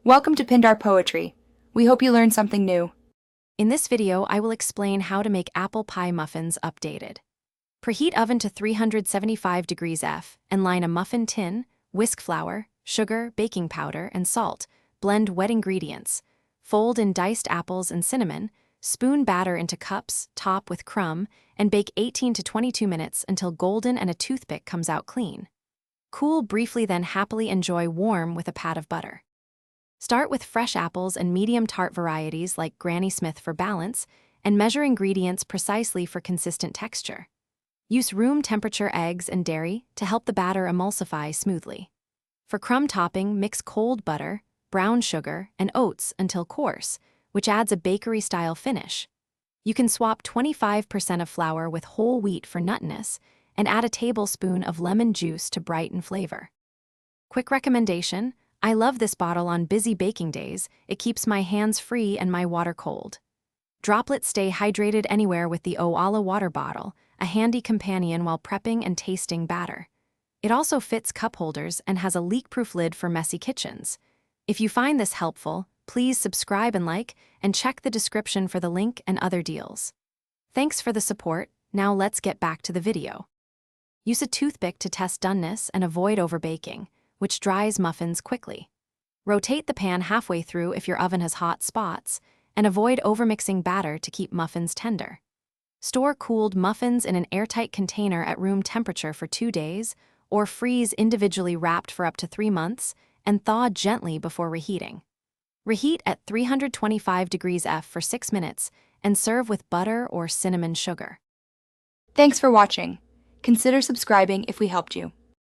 Welcome to Pindar Poetry. We hope you learned something new. In this video, I will explain how to make apple pie muffins updated. Preheat oven to 375 degrees F and line a muffin tin, whisk flour, sugar, baking powder, and salt. Blend wet ingredients. Fold in diced apples and cinnamon, spoon batter into cups, top with crumb, and bake 18 to 22 minutes until golden and a toothpick comes out clean. Cool briefly, then happily enjoy warm with a pat of butter. Start with fresh apples and medium tart varieties like Granny Smith for balance, and measure ingredients precisely for consistent texture. Use room temperature eggs and dairy to help the batter emulsify smoothly. For crumb topping, mix cold butter, brown sugar, and oats until coarse, which adds a bakery-style finish. You can swap 25% of flour with whole wheat for nuttiness and add a tablespoon of lemon juice to brighten flavor. Quick recommendation: I love this bottle on busy baking days. It keeps my hands free and my water cold. Droplets stay hydrated anywhere with the Oala water bottle, a handy companion while prepping and tasting batter. It also fits cup holders and has a leak-proof lid for messy kitchens. If you find this helpful, please subscribe and like, and check the description for the link and other deals. Thanks for the support. Now let's get back to the video. Use a toothpick to test doneness and avoid overbaking, which dries muffins quickly. Rotate the pan halfway through if your oven has hot spots, and avoid overmixing batter to keep muffins tender. Store cooled muffins in an airtight container at room temperature for 2 days, or freeze individually wrapped for up to 3 months, and thaw gently before reheating. Reheat at 325 degrees F for 6 minutes, and serve with butter or cinnamon sugar. Thanks for watching. Consider subscribing if we helped you.